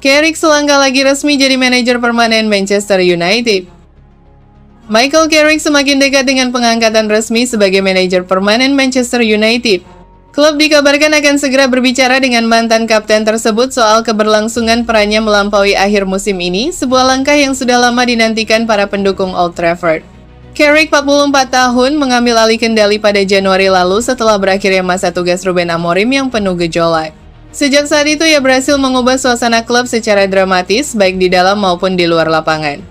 Carrick selangkah lagi resmi jadi manajer permanen Manchester United. Michael Carrick semakin dekat dengan pengangkatan resmi sebagai manajer permanen Manchester United. Klub dikabarkan akan segera berbicara dengan mantan kapten tersebut soal keberlangsungan perannya melampaui akhir musim ini, sebuah langkah yang sudah lama dinantikan para pendukung Old Trafford. Carrick, 44 tahun, mengambil alih kendali pada Januari lalu setelah berakhirnya masa tugas Ruben Amorim yang penuh gejolak. Sejak saat itu, ia berhasil mengubah suasana klub secara dramatis, baik di dalam maupun di luar lapangan.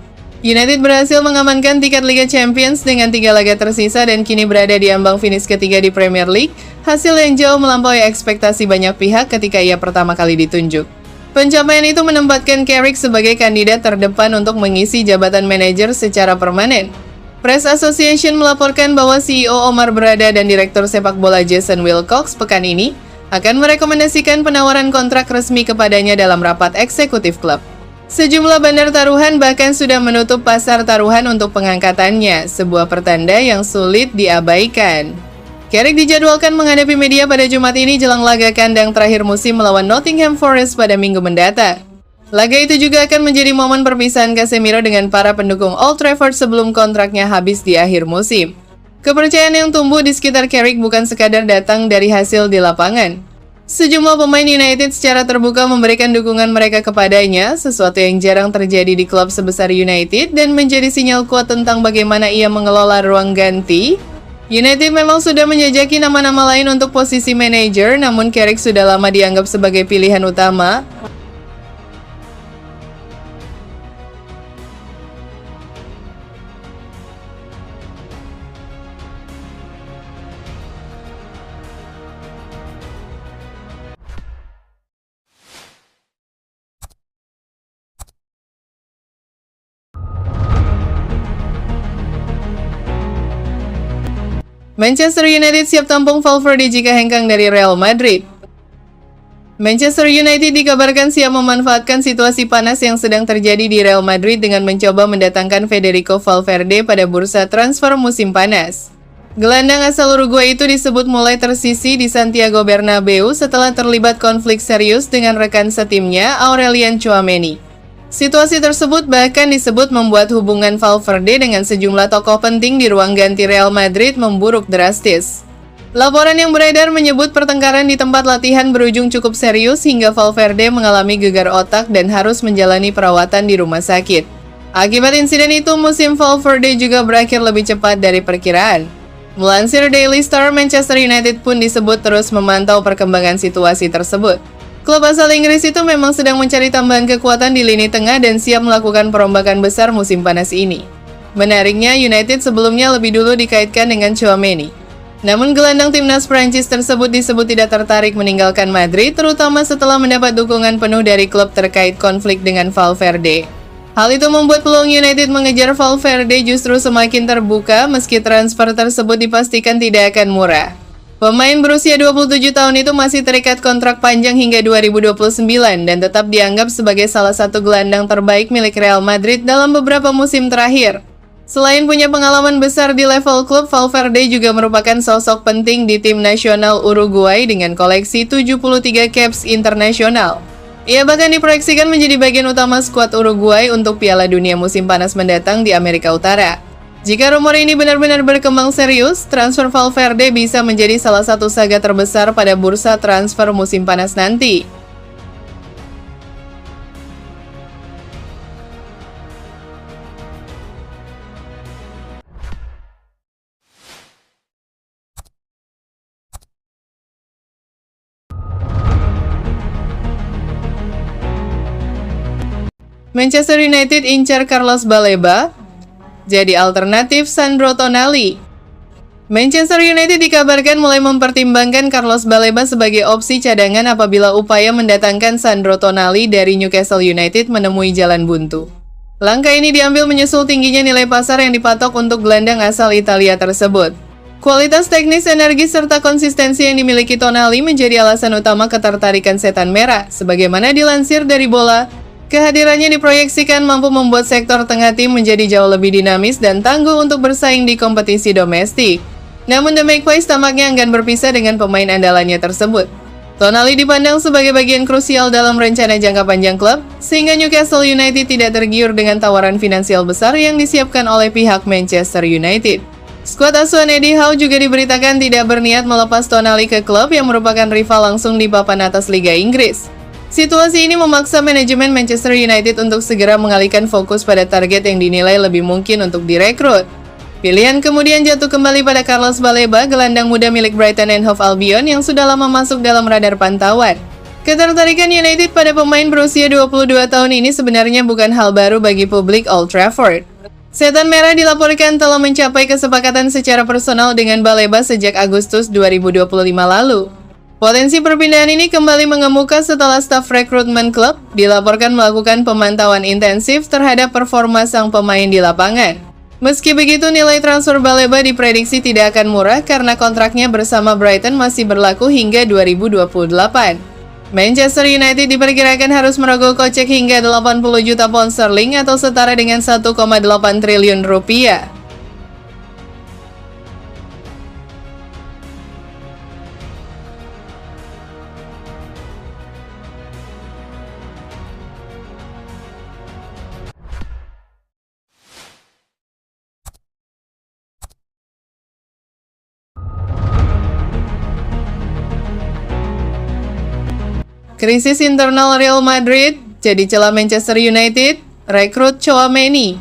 United berhasil mengamankan tiket Liga Champions dengan 3 laga tersisa dan kini berada di ambang finish ketiga di Premier League, hasil yang jauh melampaui ekspektasi banyak pihak ketika ia pertama kali ditunjuk. Pencapaian itu menempatkan Carrick sebagai kandidat terdepan untuk mengisi jabatan manajer secara permanen. Press Association melaporkan bahwa CEO Omar Berada dan Direktur Sepak Bola Jason Wilcox pekan ini akan merekomendasikan penawaran kontrak resmi kepadanya dalam rapat eksekutif klub. Sejumlah bandar taruhan bahkan sudah menutup pasar taruhan untuk pengangkatannya, sebuah pertanda yang sulit diabaikan. Carrick dijadwalkan menghadapi media pada Jumat ini jelang laga kandang terakhir musim melawan Nottingham Forest pada Minggu mendatang. Laga itu juga akan menjadi momen perpisahan Casemiro dengan para pendukung Old Trafford sebelum kontraknya habis di akhir musim. Kepercayaan yang tumbuh di sekitar Carrick bukan sekadar datang dari hasil di lapangan. Sejumlah pemain United secara terbuka memberikan dukungan mereka kepadanya, sesuatu yang jarang terjadi di klub sebesar United dan menjadi sinyal kuat tentang bagaimana ia mengelola ruang ganti. United memang sudah menjajaki nama-nama lain untuk posisi manajer, namun Carrick sudah lama dianggap sebagai pilihan utama. Manchester United siap tampung Valverde jika hengkang dari Real Madrid. Manchester United dikabarkan siap memanfaatkan situasi panas yang sedang terjadi di Real Madrid dengan mencoba mendatangkan Federico Valverde pada bursa transfer musim panas. Gelandang asal Uruguay itu disebut mulai tersisi di Santiago Bernabeu setelah terlibat konflik serius dengan rekan setimnya Aurelien Tchouaméni. Situasi tersebut bahkan disebut membuat hubungan Valverde dengan sejumlah tokoh penting di ruang ganti Real Madrid memburuk drastis. Laporan yang beredar menyebut pertengkaran di tempat latihan berujung cukup serius hingga Valverde mengalami gegar otak dan harus menjalani perawatan di rumah sakit. Akibat insiden itu, musim Valverde juga berakhir lebih cepat dari perkiraan. Melansir Daily Star, Manchester United pun disebut terus memantau perkembangan situasi tersebut. Klub asal Inggris itu memang sedang mencari tambahan kekuatan di lini tengah dan siap melakukan perombakan besar musim panas ini. Menariknya, United sebelumnya lebih dulu dikaitkan dengan Tchouaméni. Namun gelandang timnas Prancis tersebut disebut tidak tertarik meninggalkan Madrid, terutama setelah mendapat dukungan penuh dari klub terkait konflik dengan Valverde. Hal itu membuat peluang United mengejar Valverde justru semakin terbuka meski transfer tersebut dipastikan tidak akan murah. Pemain berusia 27 tahun itu masih terikat kontrak panjang hingga 2029 dan tetap dianggap sebagai salah satu gelandang terbaik milik Real Madrid dalam beberapa musim terakhir. Selain punya pengalaman besar di level klub, Valverde juga merupakan sosok penting di tim nasional Uruguay dengan koleksi 73 caps internasional. Ia bahkan diproyeksikan menjadi bagian utama skuad Uruguay untuk Piala Dunia musim panas mendatang di Amerika Utara. Jika rumor ini benar-benar berkembang serius, transfer Valverde bisa menjadi salah satu saga terbesar pada bursa transfer musim panas nanti. Manchester United incar Carlos Baleba jadi alternatif Sandro Tonali. Manchester United dikabarkan mulai mempertimbangkan Carlos Baleba sebagai opsi cadangan apabila upaya mendatangkan Sandro Tonali dari Newcastle United menemui jalan buntu. Langkah ini diambil menyusul tingginya nilai pasar yang dipatok untuk gelandang asal Italia tersebut. Kualitas teknis, energi, serta konsistensi yang dimiliki Tonali menjadi alasan utama ketertarikan Setan Merah, sebagaimana dilansir dari Bola. Kehadirannya diproyeksikan mampu membuat sektor tengah tim menjadi jauh lebih dinamis dan tangguh untuk bersaing di kompetisi domestik. Namun The Magpies tampaknya enggan berpisah dengan pemain andalannya tersebut. Tonali dipandang sebagai bagian krusial dalam rencana jangka panjang klub, sehingga Newcastle United tidak tergiur dengan tawaran finansial besar yang disiapkan oleh pihak Manchester United. Skuad asuhan Eddie Howe juga diberitakan tidak berniat melepas Tonali ke klub yang merupakan rival langsung di papan atas Liga Inggris. Situasi ini memaksa manajemen Manchester United untuk segera mengalihkan fokus pada target yang dinilai lebih mungkin untuk direkrut. Pilihan kemudian jatuh kembali pada Carlos Baleba, gelandang muda milik Brighton and Hove Albion yang sudah lama masuk dalam radar pantauan. Ketertarikan United pada pemain berusia 22 tahun ini sebenarnya bukan hal baru bagi publik Old Trafford. Setan Merah dilaporkan telah mencapai kesepakatan secara personal dengan Baleba sejak Agustus 2025 lalu. Potensi perpindahan ini kembali mengemuka setelah staf rekrutmen klub dilaporkan melakukan pemantauan intensif terhadap performa sang pemain di lapangan. Meski begitu, nilai transfer Baleba diprediksi tidak akan murah karena kontraknya bersama Brighton masih berlaku hingga 2028. Manchester United diperkirakan harus merogoh kocek hingga 80 juta pound sterling atau setara dengan 1,8 triliun rupiah. Krisis internal Real Madrid jadi celah Manchester United, rekrut Tchouaméni.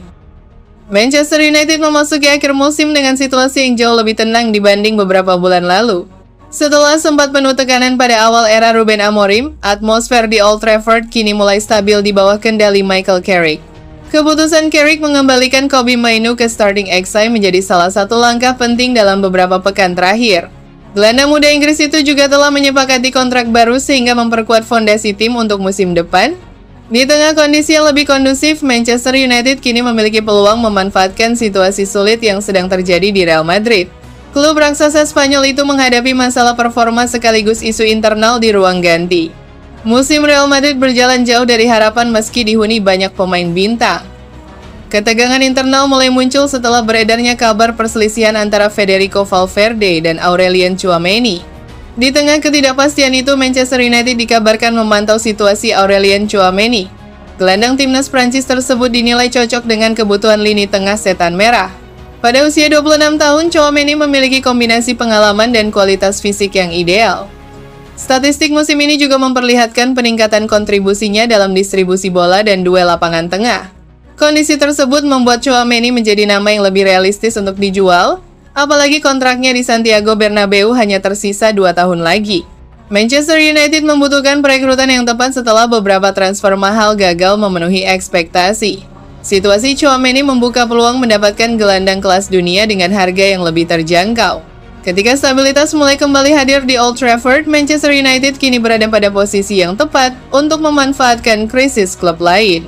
Manchester United memasuki akhir musim dengan situasi yang jauh lebih tenang dibanding beberapa bulan lalu. Setelah sempat penuh tekanan pada awal era Ruben Amorim, atmosfer di Old Trafford kini mulai stabil di bawah kendali Michael Carrick. Keputusan Carrick mengembalikan Kobbie Mainoo ke starting XI menjadi salah satu langkah penting dalam beberapa pekan terakhir. Gelandang muda Inggris itu juga telah menyepakati kontrak baru sehingga memperkuat fondasi tim untuk musim depan. Di tengah kondisi yang lebih kondusif, Manchester United kini memiliki peluang memanfaatkan situasi sulit yang sedang terjadi di Real Madrid. Klub raksasa Spanyol itu menghadapi masalah performa sekaligus isu internal di ruang ganti. Musim Real Madrid berjalan jauh dari harapan meski dihuni banyak pemain bintang. Ketegangan internal mulai muncul setelah beredarnya kabar perselisihan antara Federico Valverde dan Aurelien Tchouaméni. Di tengah ketidakpastian itu, Manchester United dikabarkan memantau situasi Aurelien Tchouaméni. Gelandang timnas Prancis tersebut dinilai cocok dengan kebutuhan lini tengah Setan Merah. Pada usia 26 tahun, Tchouaméni memiliki kombinasi pengalaman dan kualitas fisik yang ideal. Statistik musim ini juga memperlihatkan peningkatan kontribusinya dalam distribusi bola dan duel lapangan tengah. Kondisi tersebut membuat Tchouaméni menjadi nama yang lebih realistis untuk dijual, apalagi kontraknya di Santiago Bernabeu hanya tersisa 2 tahun lagi. Manchester United membutuhkan perekrutan yang tepat setelah beberapa transfer mahal gagal memenuhi ekspektasi. Situasi Tchouaméni membuka peluang mendapatkan gelandang kelas dunia dengan harga yang lebih terjangkau. Ketika stabilitas mulai kembali hadir di Old Trafford, Manchester United kini berada pada posisi yang tepat untuk memanfaatkan krisis klub lain.